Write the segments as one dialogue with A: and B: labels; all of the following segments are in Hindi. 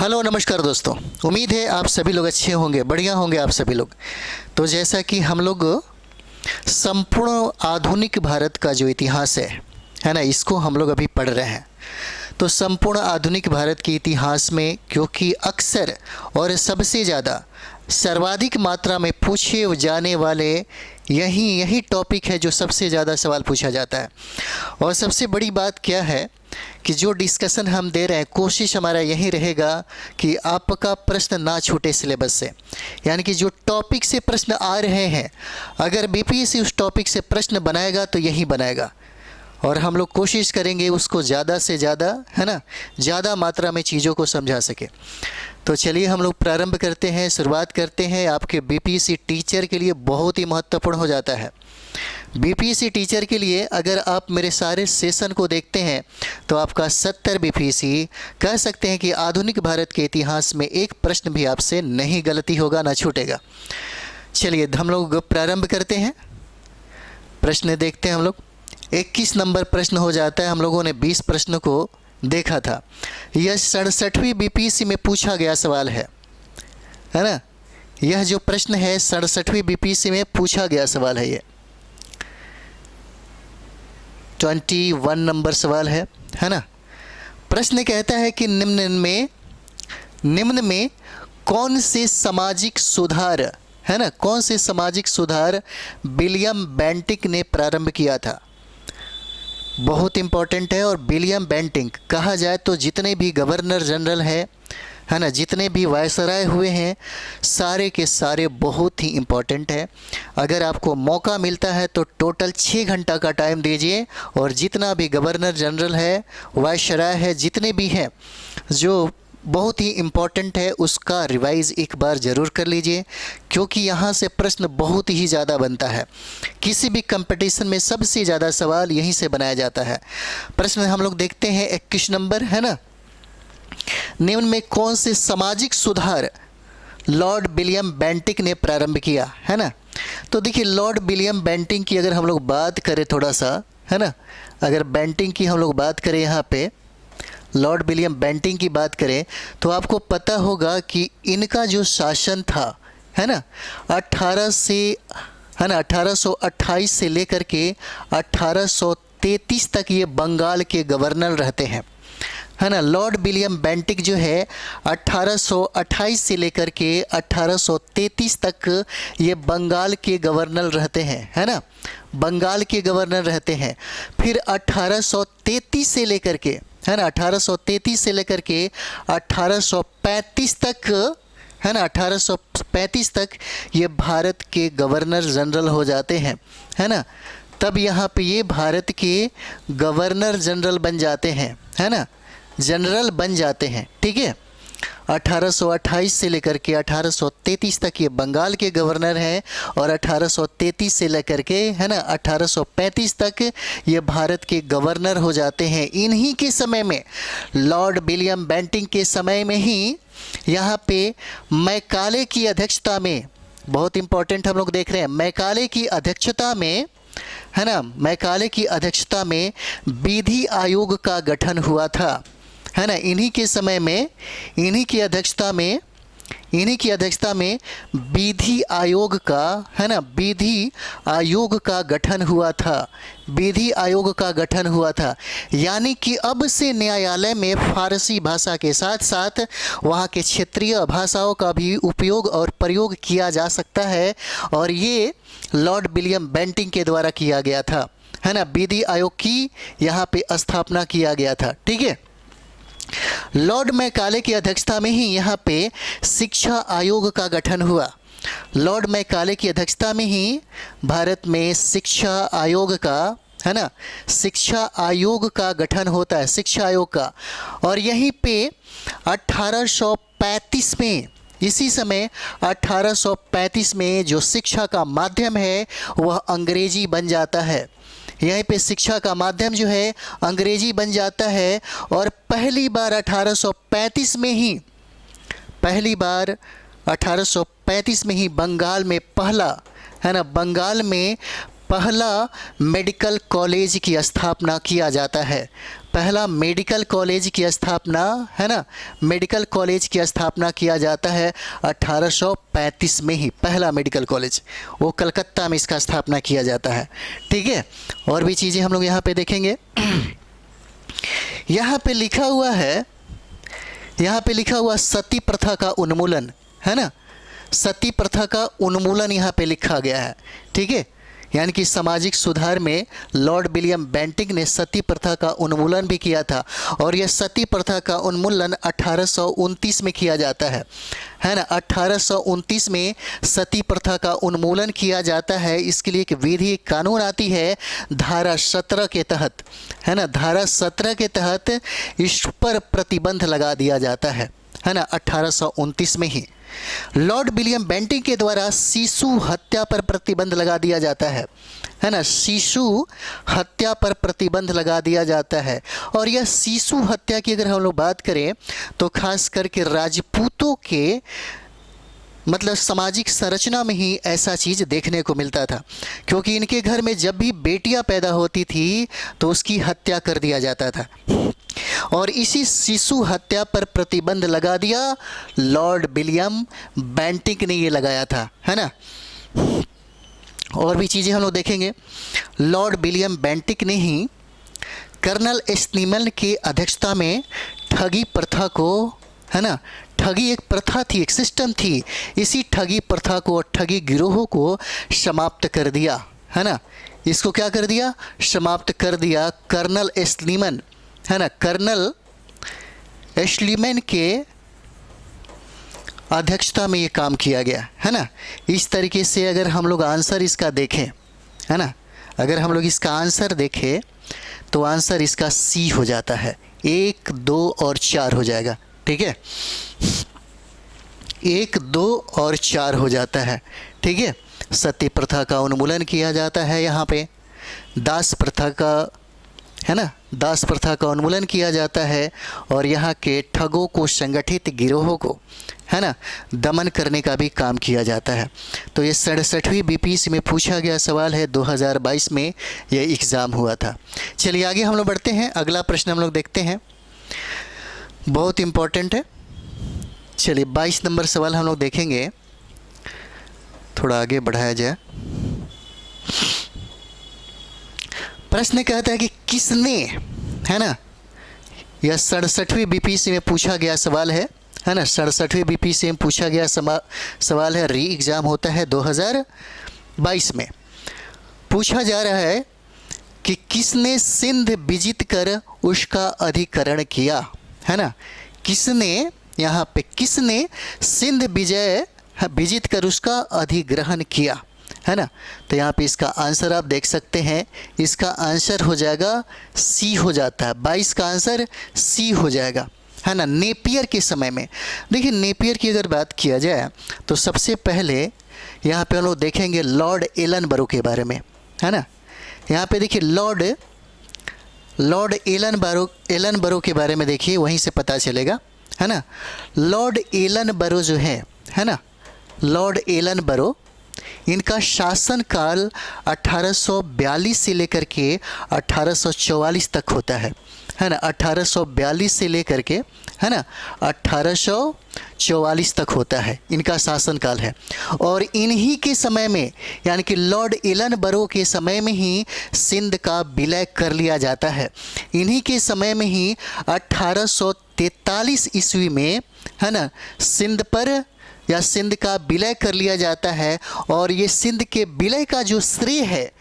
A: हेलो नमस्कार दोस्तों। उम्मीद है आप सभी लोग अच्छे होंगे, बढ़िया होंगे आप सभी लोग। तो जैसा कि हम लोग संपूर्ण आधुनिक भारत का जो इतिहास है ना, इसको हम लोग अभी पढ़ रहे हैं। तो संपूर्ण आधुनिक भारत के इतिहास में क्योंकि अक्सर और सबसे ज़्यादा सर्वाधिक मात्रा में पूछे जाने वाले यही टॉपिक है जो सबसे ज़्यादा सवाल पूछा जाता है। और सबसे बड़ी बात क्या है कि जो डिस्कशन हम दे रहे हैं, कोशिश हमारा यही रहेगा कि आपका प्रश्न ना छूटे सिलेबस से। यानी कि जो टॉपिक से प्रश्न आ रहे हैं, अगर बीपीएससी उस टॉपिक से प्रश्न बनाएगा तो यही बनाएगा। और हम लोग कोशिश करेंगे उसको ज़्यादा से ज़्यादा, है ना, ज़्यादा मात्रा में चीज़ों को समझा सके। तो चलिए हम लोग प्रारंभ करते हैं, शुरुआत करते हैं। आपके बीपीएससी टीचर के लिए बहुत ही महत्वपूर्ण हो जाता है। बीपीएससी टीचर के लिए अगर आप मेरे सारे सेशन को देखते हैं तो आपका 70 बीपीएससी कह सकते हैं कि आधुनिक भारत के इतिहास में एक प्रश्न भी आपसे नहीं गलती होगा, ना छूटेगा। चलिए हम लोग प्रारंभ करते हैं। प्रश्न देखते हैं हम लोग। 21 नंबर प्रश्न हो जाता है। हम लोगों ने 20 प्रश्न को देखा था। यह 67वीं बीपीएससी में पूछा गया सवाल है ना। यह जो प्रश्न है 67वीं बीपीएससी में पूछा गया सवाल है। ये 21 नंबर सवाल है ना। प्रश्न कहता है कि निम्न में कौन से सामाजिक सुधार, है ना, कौन से सामाजिक सुधार विलियम बेंटिक ने प्रारंभ किया था। बहुत इंपॉर्टेंट है। और विलियम बेंटिक कहा जाए तो जितने भी गवर्नर जनरल है ना, जितने भी वायसराय हुए हैं, सारे के सारे बहुत ही इम्पोर्टेंट है। अगर आपको मौका मिलता है तो टोटल 6 घंटा का टाइम दीजिए और जितना भी गवर्नर जनरल है, वायसराय है, जितने भी हैं जो बहुत ही इम्पॉर्टेंट है, उसका रिवाइज़ एक बार ज़रूर कर लीजिए, क्योंकि यहाँ से प्रश्न बहुत ही ज़्यादा बनता है। किसी भी कंपटीशन में सबसे ज़्यादा सवाल यहीं से बनाया जाता है। प्रश्न हम लोग देखते हैं 21 नंबर, है ना। निम्न में कौन से सामाजिक सुधार लॉर्ड विलियम बेंटिक ने प्रारंभ किया, है ना। तो देखिए लॉर्ड विलियम बेंटिक की अगर हम लोग बात करें थोड़ा सा, है ना, अगर बेंटिक की हम लोग बात करें, यहाँ पे लॉर्ड विलियम बेंटिक की बात करें तो आपको पता होगा कि इनका जो शासन था, है ना, 1828 से लेकर के 1833 तक ये बंगाल के गवर्नर रहते हैं, है ना। लॉर्ड विलियम बेंटिक जो है 1828 से लेकर के 1833 तक ये बंगाल के गवर्नर रहते हैं, है ना, बंगाल के गवर्नर रहते हैं। फिर 1833 से लेकर के, है ना, 1833 से लेकर के 1835 तक, है ना, 1835 तक ये भारत के गवर्नर जनरल हो जाते हैं, है ना। तब यहाँ पे ये भारत के गवर्नर जनरल बन जाते हैं, है ना, जनरल बन जाते हैं, ठीक है। 1828 से लेकर के 1833 तक ये बंगाल के गवर्नर हैं और 1833 से लेकर के, है ना, 1835 तक ये भारत के गवर्नर हो जाते हैं। इन्हीं के समय में, लॉर्ड विलियम बेंटिक के समय में ही यहाँ पे मैकाले की अध्यक्षता में, बहुत इंपॉर्टेंट हम लोग देख रहे हैं, मैकाले की अध्यक्षता में, है ना, मैकाले की अध्यक्षता में विधि आयोग का गठन हुआ था, है ना। इन्हीं के समय में, इन्हीं की अध्यक्षता में विधि आयोग का, है ना, विधि आयोग का गठन हुआ था, विधि आयोग का गठन हुआ था। यानी कि अब से न्यायालय में फारसी भाषा के साथ साथ वहाँ के क्षेत्रीय भाषाओं का भी उपयोग और प्रयोग किया जा सकता है। और ये लॉर्ड विलियम बेंटिक के द्वारा किया गया था, है ना। विधि आयोग की यहाँ पे स्थापना किया गया था, ठीक है। लॉर्ड मैकाले की अध्यक्षता में ही यहाँ पे शिक्षा आयोग का गठन हुआ। लॉर्ड मैकाले की अध्यक्षता में ही भारत में शिक्षा आयोग का, है ना, शिक्षा आयोग का गठन होता है, शिक्षा आयोग का। और यहीं पे 1835 में, इसी समय 1835 में जो शिक्षा का माध्यम है वह अंग्रेजी बन जाता है। यहीं पे शिक्षा का माध्यम जो है अंग्रेजी बन जाता है। और पहली बार 1835 में ही बंगाल में पहला, है ना, बंगाल में पहला मेडिकल कॉलेज की स्थापना किया जाता है। पहला मेडिकल कॉलेज की स्थापना, है ना, मेडिकल कॉलेज की स्थापना किया जाता है 1835 में ही। पहला मेडिकल कॉलेज वो कलकत्ता में इसका स्थापना किया जाता है। ठीक है, और भी चीज़ें हम लोग यहाँ पे देखेंगे। यहाँ पे लिखा हुआ है, यहाँ पे लिखा हुआ सती प्रथा का उन्मूलन, है ना, सती प्रथा का उन्मूलन यहाँ पे लिखा गया है। ठीक है, यानी कि सामाजिक सुधार में लॉर्ड विलियम बेंटिक ने सती प्रथा का उन्मूलन भी किया था, और यह सती प्रथा का उन्मूलन 1829 में किया जाता है ना। 1829 में सती प्रथा का उन्मूलन किया जाता है। इसके लिए एक विधि कानून आती है धारा 17 के तहत, है ना, धारा 17 के तहत इस पर प्रतिबंध लगा दिया जाता है ना, 1829 में ही। लॉर्ड विलियम बेंटिक के द्वारा शिशु हत्या पर प्रतिबंध लगा दिया जाता है ना, शिशु हत्या पर प्रतिबंध लगा दिया जाता है। और यह शिशु हत्या की अगर हम लोग बात करें तो खास करके राजपूतों के मतलब सामाजिक संरचना में ही ऐसा चीज़ देखने को मिलता था, क्योंकि इनके घर में जब भी बेटियां पैदा होती थी तो उसकी हत्या कर दिया जाता था, और इसी शिशु हत्या पर प्रतिबंध लगा दिया लॉर्ड विलियम बेंटिक ने ये लगाया था, है ना। और भी चीज़ें हम लोग देखेंगे। लॉर्ड विलियम बेंटिक ने ही कर्नल स्नीमन की अध्यक्षता में ठगी प्रथा को, है ना, ठगी एक प्रथा थी, एक सिस्टम थी, इसी ठगी प्रथा को, ठगी गिरोह को समाप्त कर दिया, है ना। इसको क्या कर दिया? समाप्त कर दिया कर्नल स्लीमन, है ना, कर्नल स्लीमन के अध्यक्षता में ये काम किया गया, है ना। इस तरीके से अगर हम लोग आंसर इसका देखें, है ना, अगर हम लोग इसका आंसर देखें तो आंसर इसका सी हो जाता है, 1, 2 और 4 हो जाएगा। ठीक है, 1, 2 और 4 हो जाता है। ठीक है, सती प्रथा का उन्मूलन किया जाता है यहाँ पे, दास प्रथा का, है ना, दास प्रथा का उन्मूलन किया जाता है, और यहाँ के ठगों को, संगठित गिरोहों को, है ना, दमन करने का भी काम किया जाता है। तो ये 67वीं बीपीएससी में पूछा गया सवाल है, 2022 में ये एग्ज़ाम हुआ था। चलिए आगे हम लोग बढ़ते हैं, अगला प्रश्न हम लोग देखते हैं, बहुत इम्पोर्टेंट है। चलिए 22 नंबर सवाल हम लोग देखेंगे, थोड़ा आगे बढ़ाया जाए। प्रश्न कहता है कि किसने, है ना, यह 67वीं बीपीएससी में पूछा गया सवाल है ना, 67वीं बीपीएससी में पूछा गया सवाल है, री एग्ज़ाम होता है 2022 में। पूछा जा रहा है कि किसने सिंध विजित कर उसका अधिकरण किया, है ना, किसने, यहाँ पे किसने सिंध विजित कर उसका अधिग्रहण किया, है ना। तो यहाँ पे इसका आंसर आप देख सकते हैं, इसका आंसर हो जाएगा सी हो जाता है, 22 का आंसर सी हो जाएगा, है ना। नेपियर के समय में, देखिए नेपियर की अगर बात किया जाए तो सबसे पहले यहाँ पे हम लोग देखेंगे लॉर्ड एलनबरो के बारे में, है ना। यहाँ पे देखिए लॉर्ड एलनबरो के बारे में देखिए, वहीं से पता चलेगा, है ना। लॉर्ड एलनबरो जो है ना, लॉर्ड एलनबरो, इनका शासनकाल 1842 से लेकर के 1844 तक होता है ना, 1842 से लेकर के, है ना, 1844 तक होता है इनका शासनकाल है। और इन्हीं के समय में, यानी कि लॉर्ड एलनबरो के समय में ही सिंध का विलय कर लिया जाता है। इन्हीं के समय में ही 1843 ईस्वी में, है ना, सिंध पर या सिंध का विलय कर लिया जाता है। और ये सिंध के विलय का जो श्रेय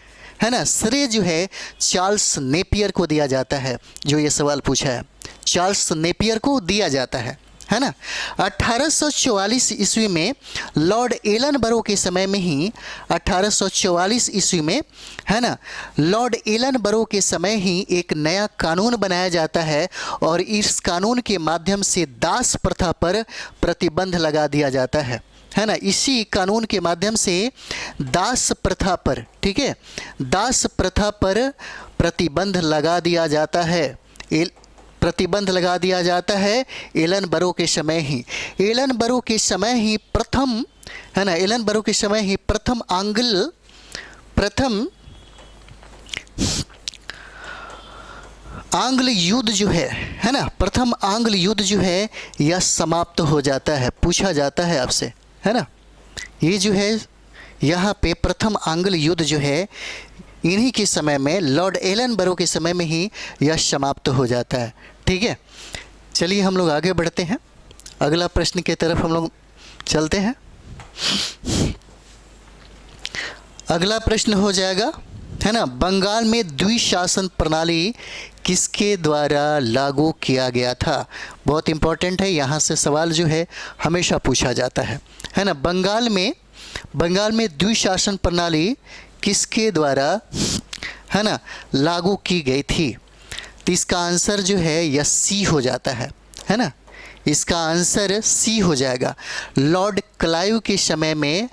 A: है ना, श्रेय जो है चार्ल्स नेपियर को दिया जाता है। जो ये सवाल पूछा है, चार्ल्स नेपियर को दिया जाता है ना। 1844 ईस्वी में लॉर्ड एलनबरो के समय में ही, 1844 ईस्वी में, है ना, लॉर्ड एलनबरो के समय ही एक नया कानून बनाया जाता है, और इस कानून के माध्यम से दास प्रथा पर प्रतिबंध लगा दिया जाता है ना। इसी कानून के माध्यम से दास प्रथा पर, ठीक है, दास प्रथा पर प्रतिबंध लगा दिया जाता है, प्रतिबंध लगा दिया जाता है एलनबरो के समय ही। एलनबरो के समय ही प्रथम, है ना, एलनबरो के समय ही प्रथम आंग्ल युद्ध जो है ना, प्रथम आंग्ल युद्ध जो है यह समाप्त हो जाता है। पूछा जाता है आपसे, है ना, ये जो है यहाँ पे प्रथम आंग्ल युद्ध जो है इन्हीं के समय में, लॉर्ड एलनबरो के समय में ही यह समाप्त हो जाता है। ठीक है, चलिए हम लोग आगे बढ़ते हैं, अगला प्रश्न की तरफ हम लोग चलते हैं। अगला प्रश्न हो जाएगा, है ना, बंगाल में द्विशासन प्रणाली किसके द्वारा लागू किया गया था। बहुत इंपॉर्टेंट है, यहाँ से सवाल जो है हमेशा पूछा जाता है ना। बंगाल में द्विशासन प्रणाली किसके द्वारा, है ना, लागू की गई थी। तो इसका आंसर जो है यह सी हो जाता है ना, इसका आंसर सी हो जाएगा। लॉर्ड क्लाइव के समय में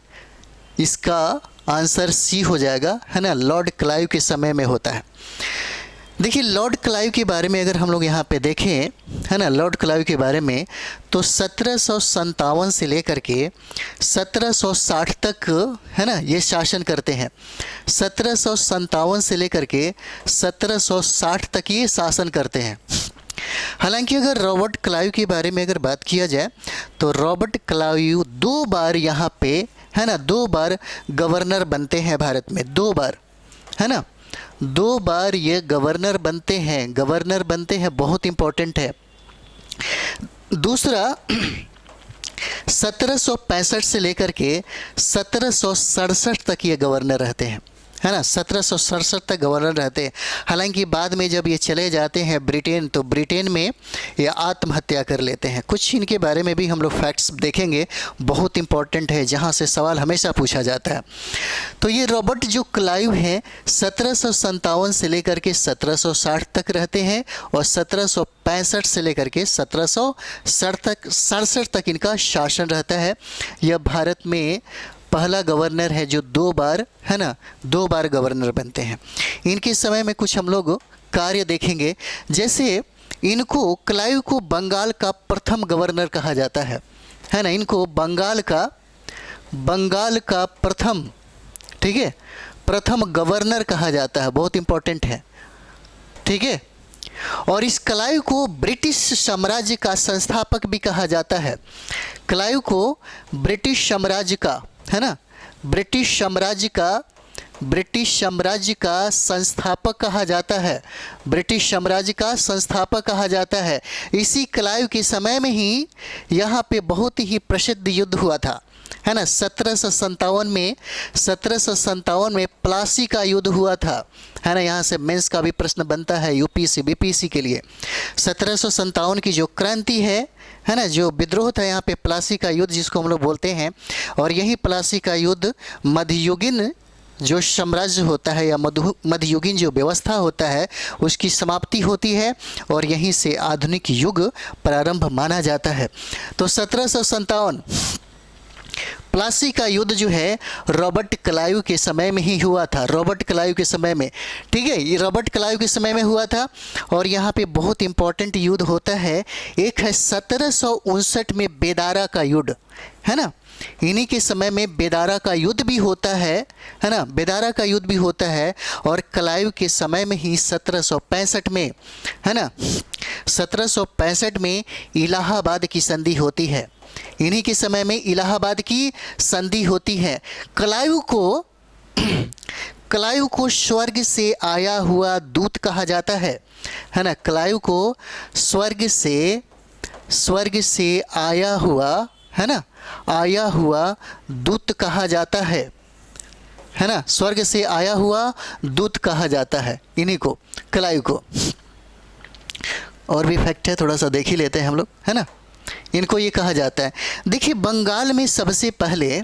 A: इसका आंसर सी हो जाएगा, है ना, लॉर्ड क्लाइव के समय में होता है। देखिए लॉर्ड क्लाइव के बारे में अगर हम लोग यहाँ पे देखें, है ना, लॉर्ड क्लाइव के बारे में, तो 1757 से लेकर के 1760 तक, है ना, ये शासन करते हैं। 1757 से लेकर के 1760 तक ये शासन करते हैं। हालांकि अगर रॉबर्ट क्लाइव के बारे में अगर बात किया जाए तो रॉबर्ट क्लाइव 2 बार यहाँ पे, है ना, 2 बार गवर्नर बनते हैं भारत में, 2 बार, है ना, 2 बार ये गवर्नर बनते हैं, बहुत इम्पोर्टेंट है। दूसरा 1765 से लेकर के 1767 तक ये गवर्नर रहते हैं, है ना, 1767 तक गवर्नर रहते हैं। हालांकि बाद में जब ये चले जाते हैं ब्रिटेन, तो ब्रिटेन में ये आत्महत्या कर लेते हैं। कुछ इनके बारे में भी हम लोग फैक्ट्स देखेंगे, बहुत इंपॉर्टेंट है, जहाँ से सवाल हमेशा पूछा जाता है। तो ये रॉबर्ट जो क्लाइव हैं 1757 से लेकर के 1760 तक रहते हैं और 1765 से लेकर के 1767 तक इनका शासन रहता है। यह भारत में पहला गवर्नर है जो 2 बार, है ना, 2 बार गवर्नर बनते हैं। इनके समय में कुछ हम लोग कार्य देखेंगे, जैसे इनको, क्लाइव को बंगाल का प्रथम गवर्नर कहा जाता है ना, इनको बंगाल का प्रथम, ठीक है, प्रथम गवर्नर कहा जाता है, बहुत इंपॉर्टेंट है। ठीक है, और इस क्लाइव को ब्रिटिश साम्राज्य का संस्थापक भी कहा जाता है। क्लाइव को ब्रिटिश साम्राज्य का, है ना, ब्रिटिश साम्राज्य का संस्थापक कहा जाता है, ब्रिटिश साम्राज्य का संस्थापक कहा जाता है। इसी क्लाइव के समय में ही यहाँ पे बहुत ही प्रसिद्ध युद्ध हुआ था, है ना, 1757 में प्लासी का युद्ध हुआ था, है ना। यहाँ से मेंस का भी प्रश्न बनता है यूपीएससी बीपीएससी के लिए। 1757 की जो क्रांति है ना, जो विद्रोह था यहाँ पे, प्लासी का युद्ध जिसको हम लोग बोलते हैं, और यही प्लासी का युद्ध मध्ययुगीन जो साम्राज्य होता है या मध्ययुगीन जो व्यवस्था होता है उसकी समाप्ति होती है, और यहीं से आधुनिक युग प्रारंभ माना जाता है। तो 1757 प्लासी का युद्ध जो है रॉबर्ट क्लाइव के समय में ही हुआ था, रॉबर्ट क्लाइव के समय में, ठीक है, ये रॉबर्ट क्लाइव के समय में हुआ था। और यहाँ पे बहुत इंपॉर्टेंट युद्ध होता है, एक है 1759 में बेदारा का युद्ध, है ना, इन्हीं के समय में बेदारा का युद्ध भी होता है ना, बेदारा का युद्ध भी होता है। और क्लाइव के समय में ही 1765 में, है ना, 1765 में इलाहाबाद की संधि होती है, इन्हीं के समय में इलाहाबाद की संधि होती है। क्लाइव को स्वर्ग से आया हुआ दूत कहा जाता है ना, क्लाइव को स्वर्ग से आया हुआ, है ना, आया हुआ दूत कहा जाता है ना, स्वर्ग से आया हुआ दूत कहा जाता है इन्हीं को, क्लाइव को। और भी फैक्ट है, थोड़ा सा देख ही लेते हैं हम लोग, है ना, इनको ये कहा जाता है। देखिए बंगाल में सबसे पहले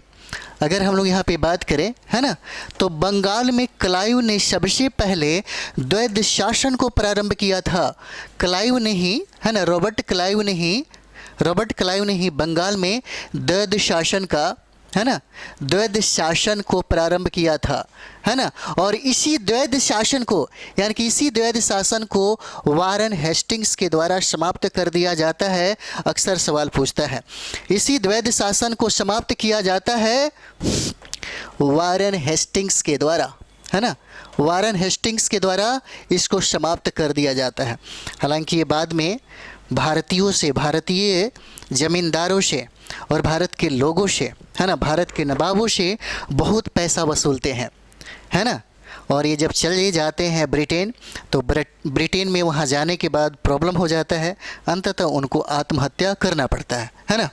A: अगर हम लोग यहाँ पे बात करें, है ना, तो बंगाल में क्लाइव ने सबसे पहले द्वैध शासन को प्रारंभ किया था। क्लाइव ने ही, है ना, रॉबर्ट क्लाइव ने ही बंगाल में द्वैध शासन का, है ना, द्वैध शासन को प्रारंभ किया था, है ना। और इसी द्वैध शासन को, यानी कि इसी द्वैध शासन को वारन हेस्टिंग्स के द्वारा समाप्त कर दिया जाता है। अक्सर सवाल पूछता है, इसी द्वैध शासन को समाप्त किया जाता है वारन हेस्टिंग्स के द्वारा, है ना, वारन हेस्टिंग्स के द्वारा इसको समाप्त कर दिया जाता है। हालांकि ये बाद में भारतीयों से, भारतीय ज़मींदारों से और भारत के लोगों से, है ना, भारत के नवाबों से बहुत पैसा वसूलते हैं, है ना। और ये जब चले जाते हैं ब्रिटेन, तो ब्रिटेन में वहाँ जाने के बाद प्रॉब्लम हो जाता है, अंततः उनको आत्महत्या करना पड़ता है ना।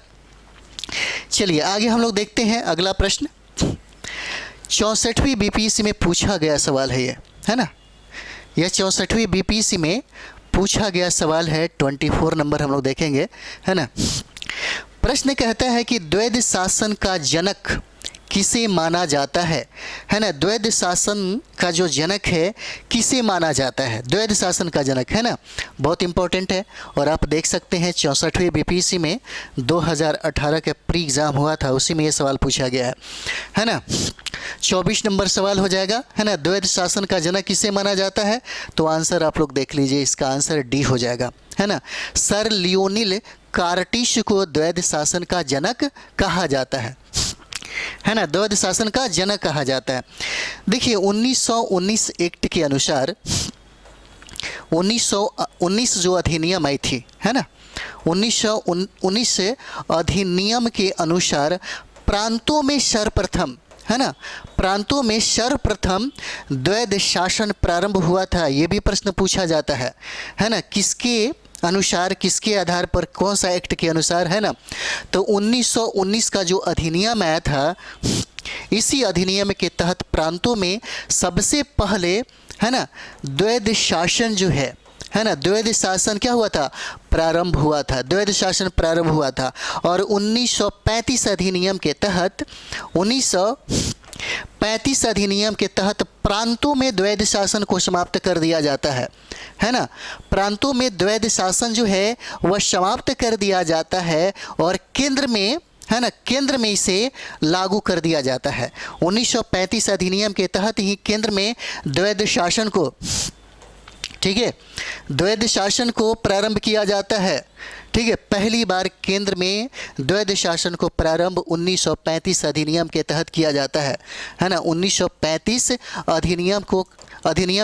A: चलिए आगे हम लोग देखते हैं अगला प्रश्न। 64वीं बीपीएससी में पूछा गया सवाल है ये, है ना। यह 64वीं बीपीएससी में पूछा गया सवाल है। 24 नंबर हम लोग देखेंगे, है ना। प्रश्न कहता है कि द्वैध शासन का जनक किसे माना जाता है ना। द्वैध शासन का जो जनक है किसे माना जाता है, द्वैध शासन का जनक, है ना, बहुत इंपॉर्टेंट है। और आप देख सकते हैं 64वीं बीपीएससी में 2018 का प्री एग्ज़ाम हुआ था, उसी में ये सवाल पूछा गया है ना। 24 नंबर सवाल हो जाएगा, है ना। द्वैध शासन का जनक किसे माना जाता है, तो आंसर आप लोग देख लीजिए, इसका आंसर डी हो जाएगा, है ना। सर लियोनिल कार्टिश को द्वैध शासन का जनक कहा जाता है ना, द्वैध शासन का जनक कहा जाता है। देखिए 1919 एक्ट के अनुसार 1919 जो अधिनियम आई थी, है ना, 1919 अधिनियम के अनुसार प्रांतों में सर्वप्रथम, है ना, प्रांतों में सर्वप्रथम द्वैध शासन प्रारंभ हुआ था। ये भी प्रश्न पूछा जाता है ना, किसके अनुसार, किसके आधार पर, कौन सा एक्ट के अनुसार, है ना। तो 1919 का जो अधिनियम आया था, इसी अधिनियम के तहत प्रांतों में सबसे पहले, है ना, द्वैध शासन जो है ना, द्वैध शासन क्या हुआ था, प्रारंभ हुआ था, द्वैध शासन प्रारंभ हुआ था। और 1935 अधिनियम के तहत 1935 अधिनियम के तहत प्रांतों में द्वैध शासन को समाप्त कर दिया जाता है ना। प्रांतों में द्वैध शासन जो है वह समाप्त कर दिया जाता है और केंद्र में, है ना, केंद्र में इसे लागू कर दिया जाता है। 1935 अधिनियम के तहत ही केंद्र में द्वैध शासन को, ठीक है, द्वैध शासन को प्रारंभ किया जाता है, ठीक है। पहली बार केंद्र में द्वैध शासन को प्रारंभ 1935 अधिनियम के तहत किया जाता है ना। 1935 अधिनियम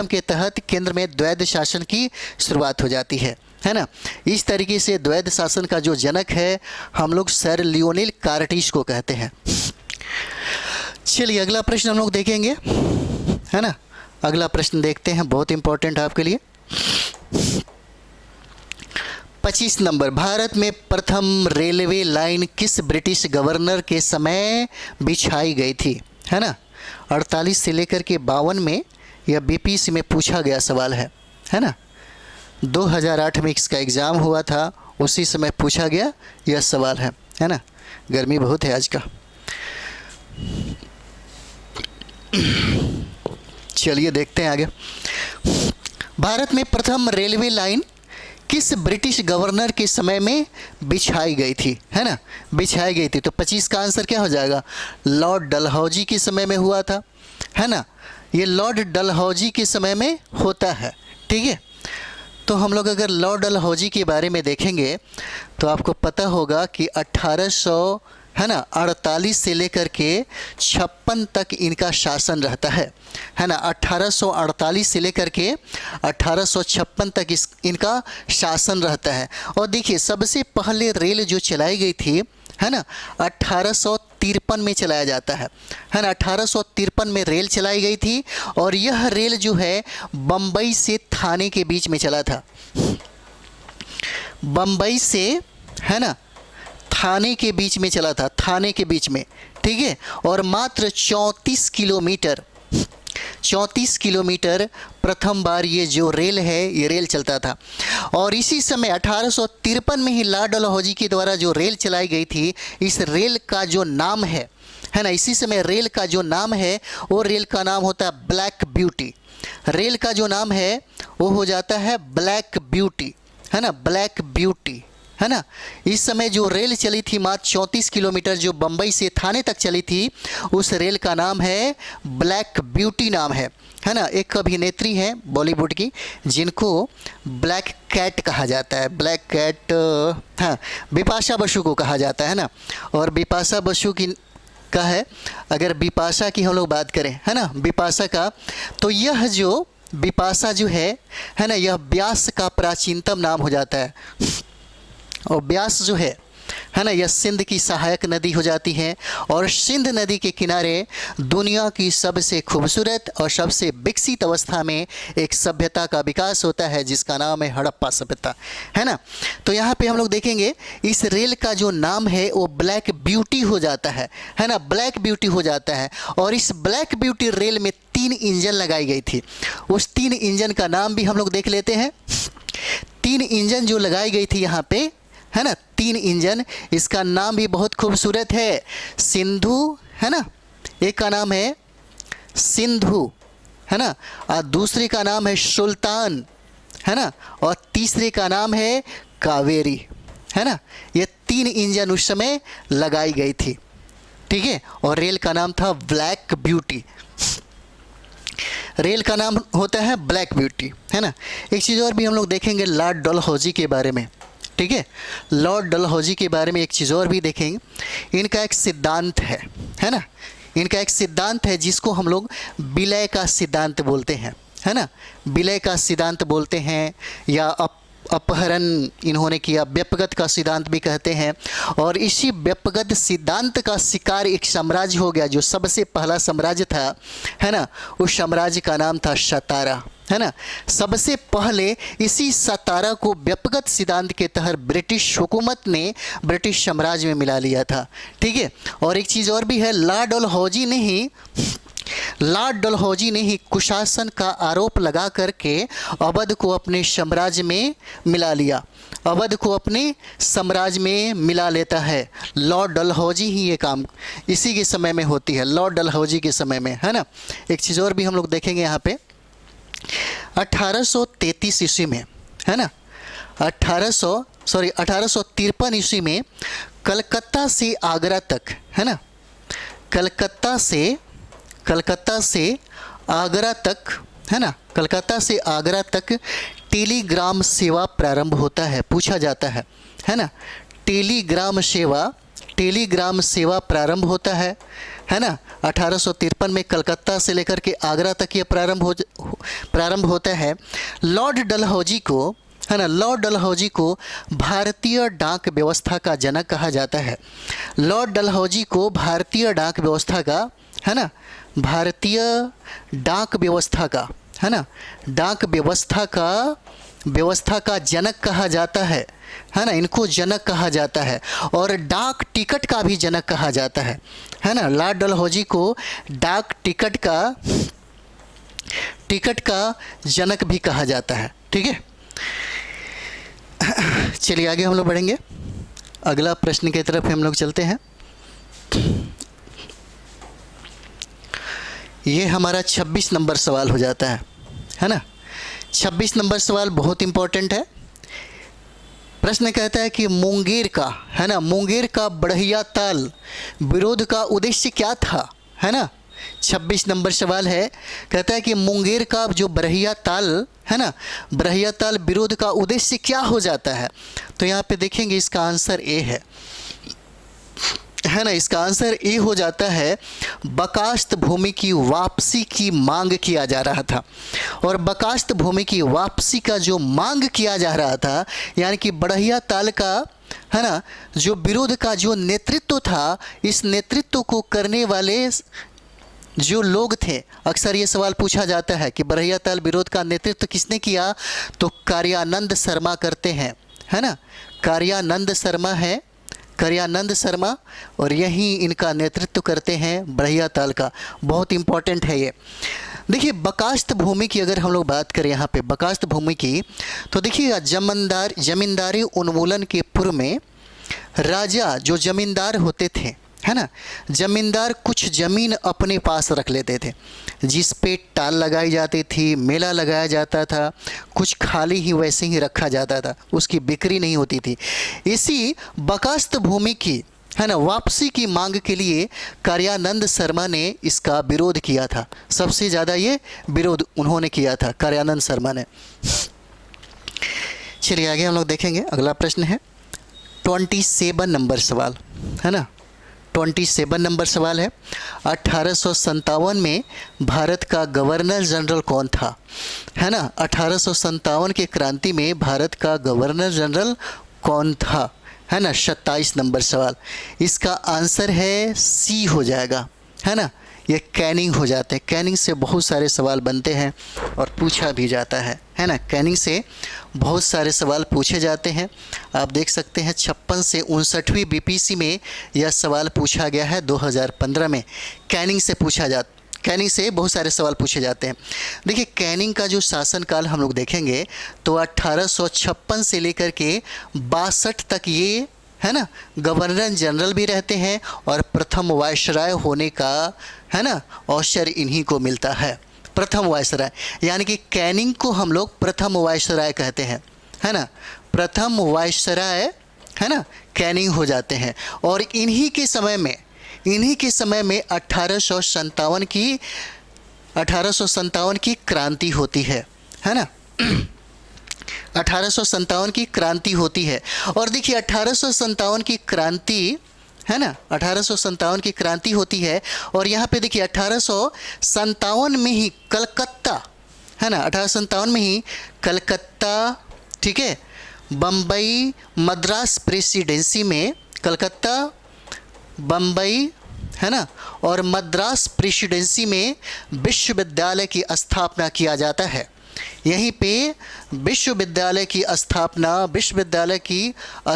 A: के तहत केंद्र में द्वैध शासन की शुरुआत हो जाती है ना। इस तरीके से द्वैध शासन का जो जनक है हम लोग सर लियोनिल कार्टिश को कहते हैं। चलिए अगला प्रश्न हम लोग देखेंगे, है ना। अगला प्रश्न देखते हैं, बहुत इंपॉर्टेंट आपके लिए। 25 नंबर, भारत में प्रथम रेलवे लाइन किस ब्रिटिश गवर्नर के समय बिछाई गई थी, है ना। 48 से लेकर के 52 में यह बीपीएससी में पूछा गया सवाल है ना। 2008 में इसका एग्ज़ाम हुआ था, उसी समय पूछा गया यह सवाल है ना। गर्मी बहुत है आज का। चलिए देखते हैं आगे। भारत में प्रथम रेलवे लाइन किस ब्रिटिश गवर्नर के समय में बिछाई गई थी, है ना, बिछाई गई थी। तो 25 का आंसर क्या हो जाएगा, लॉर्ड डलहौजी के समय में हुआ था, है ना। ये लॉर्ड डलहौजी के समय में होता है, ठीक है। तो हम लोग अगर लॉर्ड डलहौजी के बारे में देखेंगे तो आपको पता होगा कि 1800, है ना, 48 से लेकर के 56 तक इनका शासन रहता है ना। 1848 से लेकर के 1856 तक इनका शासन रहता है। और देखिए सबसे पहले रेल जो चलाई गई थी, है ना, 1853 में चलाया जाता है ना। 1853 में रेल चलाई गई थी और यह रेल जो है बम्बई से थाने के बीच में चला था। बम्बई से, है ना, थाने के बीच में चला था, थाने के बीच में, ठीक है। और मात्र 34 किलोमीटर प्रथम बार ये जो रेल है ये रेल चलता था। और इसी समय 1853 में ही लॉर्ड डलहौजी के द्वारा जो रेल चलाई गई थी, इस रेल का जो नाम है ना, इसी समय रेल का जो नाम है वो रेल का नाम होता है ब्लैक ब्यूटी। रेल का जो नाम है वो हो जाता है ब्लैक ब्यूटी, है ना, ब्लैक ब्यूटी, है ना। इस समय जो रेल चली थी मात्र 34 किलोमीटर, जो बम्बई से थाने तक चली थी, उस रेल का नाम है ब्लैक ब्यूटी नाम है ना। एक अभिनेत्री हैं बॉलीवुड की जिनको ब्लैक कैट कहा जाता है, ब्लैक कैट, हाँ, बिपाशा बसु को कहा जाता है ना। और बिपाशा बसु की का है। अगर बिपाशा की हम लोग बात करें, है ना, बिपाशा का, तो यह जो बिपाशा जो है ना, यह ब्यास का प्राचीनतम नाम हो जाता है। और ब्यास जो है ना, यह सिंध की सहायक नदी हो जाती है। और सिंध नदी के किनारे दुनिया की सबसे खूबसूरत और सबसे विकसित अवस्था में एक सभ्यता का विकास होता है जिसका नाम है हड़प्पा सभ्यता, है ना। तो यहाँ पे हम लोग देखेंगे इस रेल का जो नाम है वो ब्लैक ब्यूटी हो जाता है ना, ब्लैक ब्यूटी हो जाता है। और इस ब्लैक ब्यूटी रेल में 3 इंजन लगाई गई थी। उस 3 इंजन का नाम भी हम लोग देख लेते हैं। 3 इंजन जो लगाई गई थी यहाँ पे, है ना, 3 इंजन, इसका नाम भी बहुत खूबसूरत है, सिंधु, है ना, एक का नाम है सिंधु, है ना, और दूसरे का नाम है सुल्तान, है ना, और तीसरे का नाम है कावेरी, है ना। ये 3 इंजन उस समय लगाई गई थी, ठीक है। और रेल का नाम था ब्लैक ब्यूटी। रेल का नाम होता है ब्लैक ब्यूटी, है ना। एक चीज़ और भी हम लोग देखेंगे लॉर्ड डलहौजी के बारे में, ठीक है। लॉर्ड डलहौजी के बारे में एक चीज़ और भी देखेंगे। इनका एक सिद्धांत है ना, इनका एक सिद्धांत है जिसको हम लोग विलय का सिद्धांत बोलते हैं, है ना, विलय का सिद्धांत बोलते हैं, या अपहरण इन्होंने किया, व्यपगत का सिद्धांत भी कहते हैं। और इसी व्यपगत सिद्धांत का शिकार एक साम्राज्य हो गया जो सबसे पहला साम्राज्य था, है ना, उस साम्राज्य का नाम था सतारा, है ना। सबसे पहले इसी सतारा को व्यपगत सिद्धांत के तहत ब्रिटिश हुकूमत ने ब्रिटिश साम्राज्य में मिला लिया था, ठीक है। और एक चीज़ और भी है, लॉर्ड डलहौजी ने ही कुशासन का आरोप लगा करके अवध को अपने साम्राज्य में मिला लिया, अवध को अपने साम्राज्य में मिला लेता है। लॉर्ड डलहौजी ही ये काम इसी के समय में होती है, लॉर्ड डलहौजी के समय में, है ना। एक चीज़ और भी हम लोग देखेंगे यहाँ पे, 1833 ईस्वी में, है ना, 1853 ईस्वी में कलकत्ता से आगरा तक, है ना, कलकत्ता से आगरा तक, है ना, कलकत्ता से आगरा तक टेलीग्राम सेवा प्रारंभ होता है। पूछा जाता है ना, टेलीग्राम सेवा प्रारंभ होता है ना। 1853 में कलकत्ता से लेकर के आगरा तक ये प्रारंभ होता है। लॉर्ड डलहौजी को, है ना, लॉर्ड डलहौजी को भारतीय डाक व्यवस्था का जनक कहा जाता है। लॉर्ड डलहौजी को भारतीय डाक व्यवस्था का, है ना, भारतीय डाक व्यवस्था का, है ना, डाक व्यवस्था का जनक कहा जाता है ना, इनको जनक कहा जाता है। और डाक टिकट का भी जनक कहा जाता है ना। लॉर्ड डलहौजी को डाक टिकट का जनक भी कहा जाता है, ठीक है। चलिए आगे हम लोग बढ़ेंगे, अगला प्रश्न की तरफ हम लोग चलते हैं। ये हमारा 26 नंबर सवाल हो जाता है ना। 26 नंबर सवाल बहुत इंपॉर्टेंट है। प्रश्न कहता है कि मुंगेर का, है ना, मुंगेर का बढ़िया ताल विरोध का उद्देश्य क्या था, है ना। 26 नंबर सवाल है, कहता है कि मुंगेर का जो बढ़िया ताल, है ना, बढ़िया ताल विरोध का उद्देश्य क्या हो जाता है। तो यहाँ पे देखेंगे इसका आंसर ए है ना, इसका आंसर ए हो जाता है, बकास्त भूमि की वापसी की मांग किया जा रहा था। और बकास्त भूमि की वापसी का जो मांग किया जा रहा था, यानी कि बढ़िया ताल का, है ना, जो विरोध का जो नेतृत्व था, इस नेतृत्व को करने वाले जो लोग थे, अक्सर ये सवाल पूछा जाता है कि बढ़िया ताल विरोध का नेतृत्व किसने किया, तो कार्यानंद शर्मा करते हैं, है ना, कार्यानंद शर्मा, और यही इनका नेतृत्व करते हैं बढ़िया ताल का। बहुत इंपॉर्टेंट है ये। देखिए बकास्त भूमि की अगर हम लोग बात करें यहाँ पे बकास्त भूमि की, तो देखिए जमींदारी उन्मूलन के पूर्व में राजा जो जमींदार होते थे, है ना, जमींदार कुछ ज़मीन अपने पास रख लेते थे जिस पे टाल लगाई जाती थी, मेला लगाया जाता था, कुछ खाली ही वैसे ही रखा जाता था, उसकी बिक्री नहीं होती थी। इसी बकास्त भूमि की, है ना, वापसी की मांग के लिए कार्यानंद शर्मा ने इसका विरोध किया था। सबसे ज़्यादा ये विरोध उन्होंने किया था, कार्यानंद शर्मा ने। चलिए आगे हम लोग देखेंगे, अगला प्रश्न है 27 नंबर सवाल, है ना, 27 नंबर सवाल है, 1857 में भारत का गवर्नर जनरल कौन था? है ना, 1857 के क्रांति में भारत का गवर्नर जनरल कौन था? है ना, 27 नंबर सवाल। इसका आंसर है सी हो जाएगा, है ना, ये कैनिंग हो जाते हैं। कैनिंग से बहुत सारे सवाल बनते हैं और पूछा भी जाता है ना, कैनिंग से बहुत सारे सवाल पूछे जाते हैं। आप देख सकते हैं 56 से 59वीं बीपीसी में यह सवाल पूछा गया है 2015 में। कैनिंग से बहुत सारे सवाल पूछे जाते हैं। देखिए, कैनिंग का जो शासनकाल हम लोग देखेंगे तो 1856 से लेकर के 62 तक ये, है ना, गवर्नर जनरल भी रहते हैं और प्रथम वायसराय होने का, है ना, अवसर इन्हीं को मिलता है। प्रथम वायसराय, यानी कि कैनिंग को हम लोग प्रथम वायसराय कहते हैं, है ना, प्रथम वायसराय, है ना, कैनिंग हो जाते हैं। और इन्हीं के समय में 1857 की क्रांति होती है ना, 1857 की क्रांति होती है। और देखिए 1857 की क्रांति, है ना, 1857 की क्रांति होती है। और यहाँ पे देखिए 1857 में ही कलकत्ता, है ना, 1857 में ही कलकत्ता, ठीक है, बम्बई मद्रास प्रेसिडेंसी में, कलकत्ता, बम्बई, है ना, और मद्रास प्रेसिडेंसी में विश्वविद्यालय की स्थापना किया जाता है। यहीं पे विश्वविद्यालय की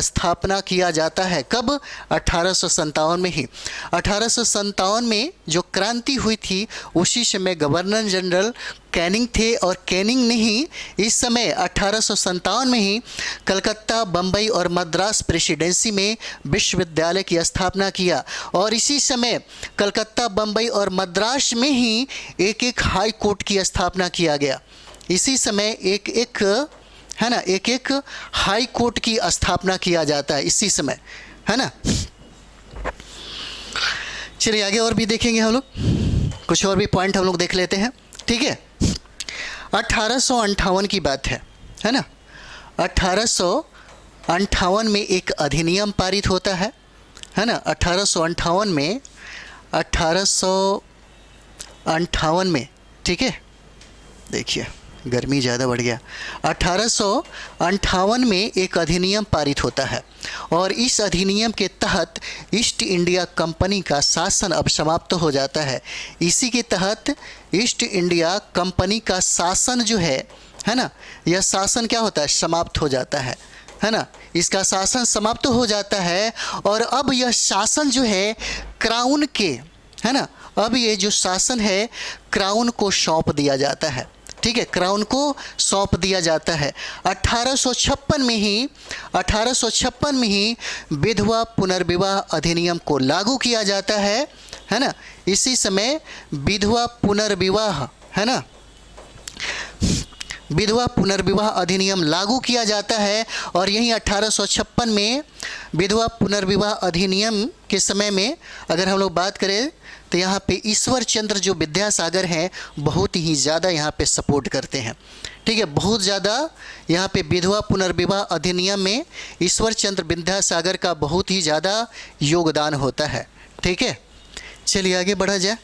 A: स्थापना किया जाता है। कब? 1857 में ही। 1857 में जो क्रांति हुई थी उसी समय गवर्नर जनरल कैनिंग थे, और कैनिंग ने ही इस समय 1857 में ही कलकत्ता, बम्बई और मद्रास प्रेसिडेंसी में विश्वविद्यालय की स्थापना किया। और इसी समय कलकत्ता, बम्बई और मद्रास में ही एक एक हाई कोर्ट की स्थापना किया गया। इसी समय एक एक, है ना, एक एक हाई कोर्ट की स्थापना किया जाता है इसी समय, है ना। चलिए आगे और भी देखेंगे हम लोग, कुछ और भी पॉइंट हम लोग देख लेते हैं, ठीक है। 1858 की बात है ना। 1858 में एक अधिनियम पारित होता है ना। 1858 में, ठीक है, देखिए गर्मी ज़्यादा बढ़ गया। 1858 में एक अधिनियम पारित होता है और इस अधिनियम के तहत ईस्ट इंडिया कंपनी का शासन अब समाप्त हो जाता है। इसी के तहत ईस्ट इंडिया कंपनी का शासन जो है ना, यह शासन क्या होता है? समाप्त हो जाता है ना। इसका शासन समाप्त हो जाता है और अब यह शासन जो है क्राउन के, है ना, अब ये जो शासन है क्राउन को सौंप दिया जाता है, ठीक है, क्राउन को सौंप दिया जाता है। 1856 में ही विधवा पुनर्विवाह अधिनियम को लागू किया जाता है ना। इसी समय विधवा पुनर्विवाह, है ना, विधवा पुनर्विवाह अधिनियम लागू किया जाता है। और यहीं 1856 में विधवा पुनर्विवाह अधिनियम के समय में अगर हम लोग बात करें तो यहाँ पे ईश्वर चंद्र जो विद्यासागर हैं बहुत ही ज़्यादा यहाँ पे सपोर्ट करते हैं, ठीक है, बहुत ज़्यादा यहाँ पे विधवा पुनर्विवाह अधिनियम में ईश्वर चंद्र विद्यासागर का बहुत ही ज़्यादा योगदान होता है, ठीक है। चलिए आगे बढ़ा जाए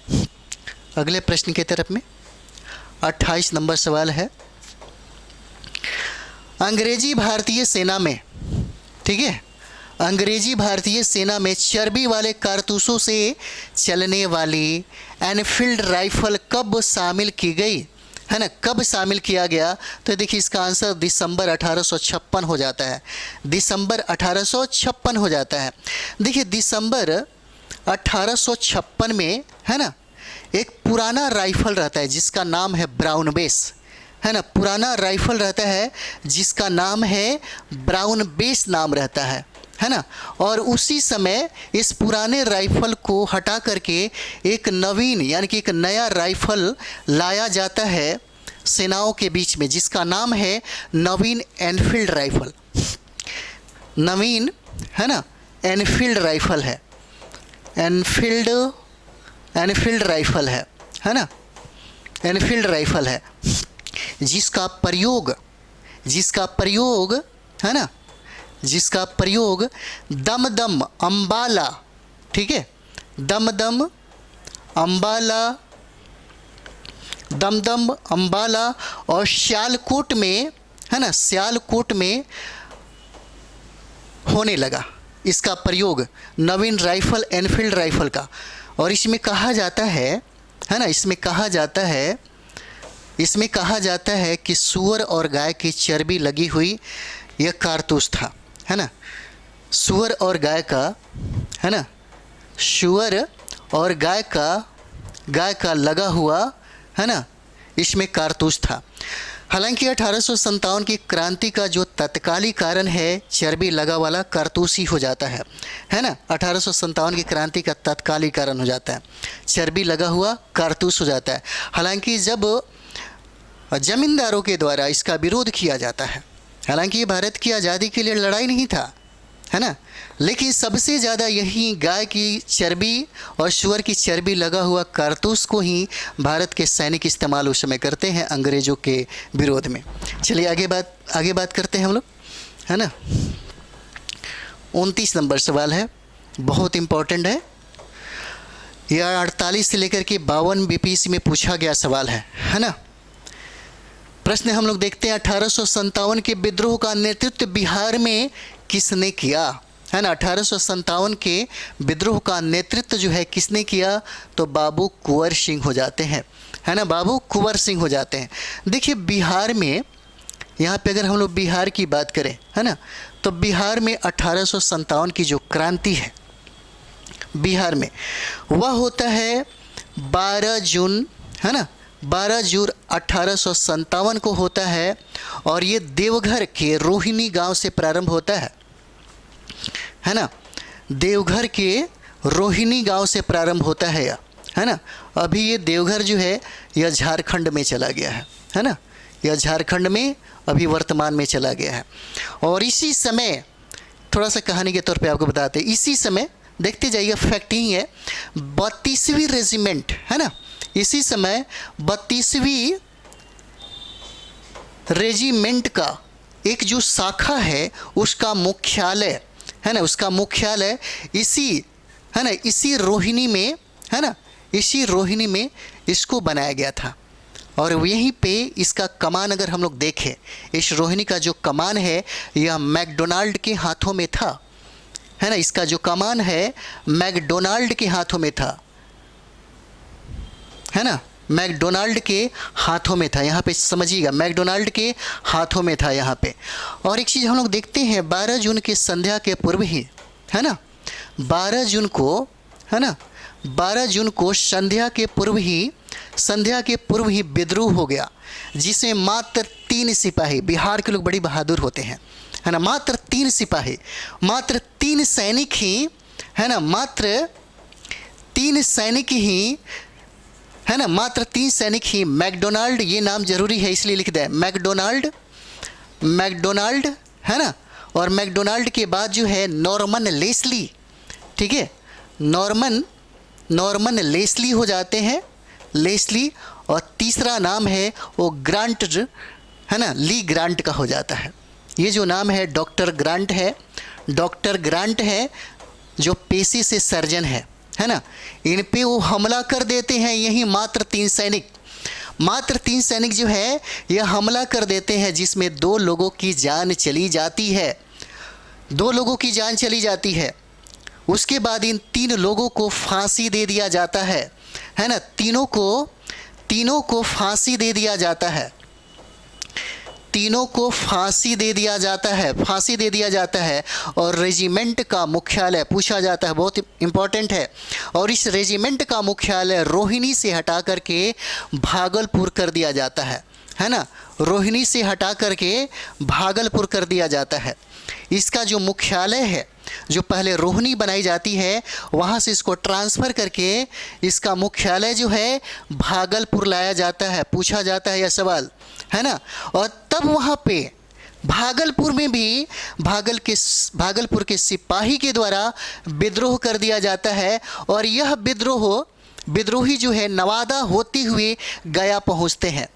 A: अगले प्रश्न की तरफ में। 28 नंबर सवाल है, अंग्रेजी भारतीय सेना में, ठीक है, अंग्रेजी भारतीय सेना में चर्बी वाले कारतूसों से चलने वाली एनफील्ड राइफल कब शामिल की गई, है ना, कब शामिल किया गया? तो देखिए इसका आंसर दिसंबर 1856 हो जाता है। दिसंबर 1856 हो जाता है। देखिए दिसंबर 1856 में, है ना, एक पुराना राइफल रहता है जिसका नाम है ब्राउन बेस, है ना, पुराना राइफल रहता है जिसका नाम है ब्राउन बेस नाम रहता है ना। और उसी समय इस पुराने राइफल को हटा करके एक नवीन यानी कि एक नया राइफल लाया जाता है सेनाओं के बीच में जिसका नाम है नवीन एनफील्ड राइफल। नवीन, है ना, एनफील्ड राइफल है, एनफील्ड राइफल है ना, एनफील्ड राइफल है जिसका प्रयोग, है ना, जिसका प्रयोग दमदम, अंबाला, ठीक है, दमदम, अम्बाला, दमदम, अम्बाला और सियालकोट में, है ना, सियालकोट में होने लगा इसका प्रयोग, नवीन राइफल, एनफील्ड राइफल का। और इसमें कहा जाता है ना, इसमें कहा जाता है कि सूअर और गाय की चर्बी लगी हुई यह कारतूस था, है ना, सूअर और गाय का, है ना, सूअर और गाय का लगा हुआ, है ना, इसमें कारतूस था। हालांकि 1857 की क्रांति का जो तत्काली कारण है चर्बी लगा वाला कारतूस ही हो जाता है ना। 1857 की क्रांति का तत्काली कारण हो जाता है, चर्बी लगा हुआ कारतूस हो जाता है। हालांकि जब जमींदारों के द्वारा इसका विरोध किया जाता है, हालांकि ये भारत की आज़ादी के लिए लड़ाई नहीं था, है ना, लेकिन सबसे ज़्यादा यही गाय की चर्बी और सूअर की चर्बी लगा हुआ कारतूस को ही भारत के सैनिक इस्तेमाल उस समय करते हैं अंग्रेज़ों के विरोध में। चलिए आगे बात करते हैं हम लोग, है ना। 29 नंबर सवाल है, बहुत इम्पोर्टेंट है, यह 48 से लेकर के 52 बीपीएससी में पूछा गया सवाल है ना। प्रश्न हम लोग देखते हैं, 1857 के विद्रोह का नेतृत्व बिहार में किसने किया, है ना। 1857 के विद्रोह का नेतृत्व जो है किसने किया, तो बाबू कुंवर सिंह हो जाते हैं, है ना, बाबू कुंवर सिंह हो जाते हैं। देखिए बिहार में, यहाँ पे अगर हम लोग बिहार की बात करें, है ना, तो बिहार में 1857 की जो क्रांति है बिहार में, वह होता है 12 जून, है ना, 12 जून 1857 को होता है। और ये देवघर के रोहिणी गांव से प्रारंभ होता है ना, देवघर के रोहिणी गांव से प्रारंभ होता है ना। अभी ये देवघर जो है यह झारखंड में चला गया है ना, यह झारखंड में अभी वर्तमान में चला गया है। और इसी समय, थोड़ा सा कहानी के तौर पे आपको बताते हैं, इसी समय देखते जाइए, फैक्ट ही है, 32वीं रेजिमेंट, है ना, इसी समय 32वीं रेजिमेंट का एक जो शाखा है उसका मुख्यालय, है ना, उसका मुख्यालय इसी, है ना, इसी रोहिणी में, है ना, इसी रोहिणी में इसको बनाया गया था। और यहीं पे इसका कमान अगर हम लोग देखें, इस रोहिणी का जो कमान है यह मैकडोनाल्ड के हाथों में था, है ना, इसका जो कमान है मैकडोनाल्ड के हाथों में था, है ना, मैकडोनाल्ड के हाथों में था। यहाँ पे समझिएगा, मैकडोनाल्ड के हाथों में था यहाँ पे। और एक चीज़ हम लोग देखते हैं, 12 जून के संध्या के पूर्व ही, है ना, 12 जून को, है ना, 12 जून को संध्या के पूर्व ही विद्रोह हो गया, जिसमें मात्र 3 सिपाही, बिहार के लोग बड़ी बहादुर होते हैं, है ना, मात्र 3 सिपाही, मात्र 3 सैनिक ही, है ना, मात्र 3 सैनिक ही, है ना, मात्र 3 सैनिक ही मैकडोनाल्ड, ये नाम जरूरी है इसलिए लिख दें, मैकडोनाल्ड, है ना, और मैकडोनाल्ड के बाद जो है नॉर्मन लेस्ली, ठीक है, नॉर्मन लेस्ली हो जाते हैं, लेस्ली। और तीसरा नाम है वो ग्रांट, है ना, ली ग्रांट का हो जाता है। ये जो नाम है डॉक्टर ग्रांट है जो पेशे से सर्जन है ना, इन पे वो हमला कर देते हैं। यही मात्र 3 सैनिक जो है यह हमला कर देते हैं, जिसमें 2 लोगों की जान चली जाती है। उसके बाद इन 3 लोगों को फांसी दे दिया जाता है ना, तीनों को फांसी दे दिया जाता है, फांसी दे दिया जाता है। और रेजिमेंट का मुख्यालय पूछा जाता है, बहुत इम्पोर्टेंट है, और इस रेजिमेंट का मुख्यालय रोहिणी से हटा करके भागलपुर कर दिया जाता है ना, रोहिणी से हटा करके भागलपुर कर दिया जाता है। इसका जो मुख्यालय है, जो पहले रोहिणी बनाई जाती है, वहाँ से इसको ट्रांसफ़र करके इसका मुख्यालय जो है भागलपुर लाया जाता है। पूछा जाता है यह सवाल, है ना। और तब वहाँ पे भागलपुर में भी भागलपुर के सिपाही के द्वारा विद्रोह कर दिया जाता है। और यह विद्रोही जो है नवादा होते हुए गया पहुँचते हैं,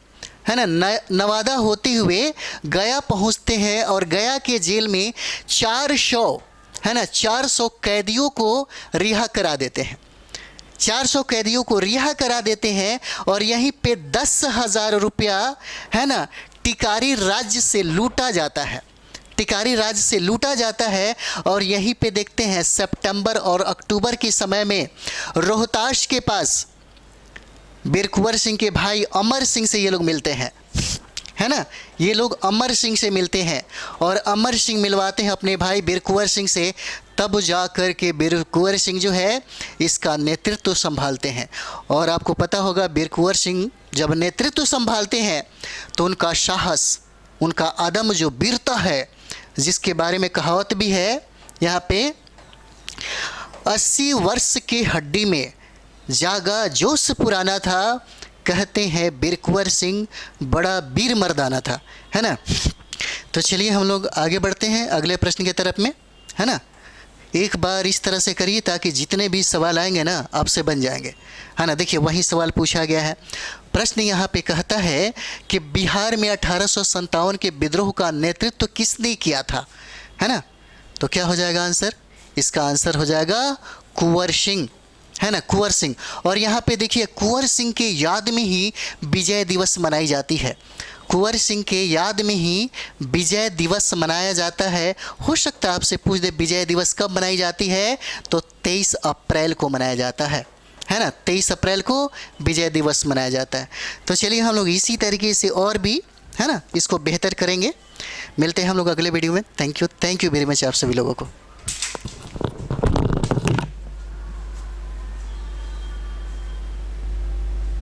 A: है ना, नवादा होते हुए गया पहुँचते हैं। और गया के जेल में 400 कैदियों को रिहा करा देते हैं, 400 कैदियों को रिहा करा देते हैं और यहीं पे 10,000 रुपया है ना टिकारी राज्य से लूटा जाता है। टिकारी राज्य से लूटा जाता है। और यहीं पे देखते हैं सितंबर और अक्टूबर के समय में रोहतास के पास वीर कुंवर सिंह के भाई अमर सिंह से ये लोग मिलते हैं, है ना। ये लोग अमर सिंह से मिलते हैं और अमर सिंह मिलवाते हैं अपने भाई वीर कुंवर सिंह से। तब जा कर के वीर कुंवर सिंह जो है इसका नेतृत्व संभालते हैं। और आपको पता होगा वीर कुंवर सिंह जब नेतृत्व संभालते हैं तो उनका साहस, उनका आदम जो वीरता है, जिसके बारे में कहावत भी है यहाँ पे, 80 वर्ष की हड्डी में जागा जोश पुराना था, कहते हैं वीर कुंवर सिंह बड़ा वीर मर्दाना था, है ना। तो चलिए हम लोग आगे बढ़ते हैं अगले प्रश्न की तरफ में, है ना। एक बार इस तरह से करिए ताकि जितने भी सवाल आएंगे ना आपसे बन जाएंगे, है ना। देखिए वही सवाल पूछा गया है। प्रश्न यहाँ पे कहता है कि बिहार में 1857 के विद्रोह का नेतृत्व किसने किया था, है ना। तो क्या हो जाएगा आंसर? इसका आंसर हो जाएगा कुंवर सिंह, है ना, कुंवर सिंह। और यहाँ पे देखिए कुंवर सिंह के याद में ही विजय दिवस मनाई जाती है। कुंवर सिंह के याद में ही विजय दिवस मनाया जाता है। हो सकता है आपसे पूछ दे विजय दिवस कब मनाई जाती है, तो 23 अप्रैल को मनाया जाता है ना। 23 अप्रैल को विजय दिवस मनाया जाता है। तो चलिए हम लोग इसी तरीके से और भी, है ना, इसको बेहतर करेंगे। मिलते हैं हम लोग अगले वीडियो में। थैंक यू वेरी मच आप सभी लोगों को।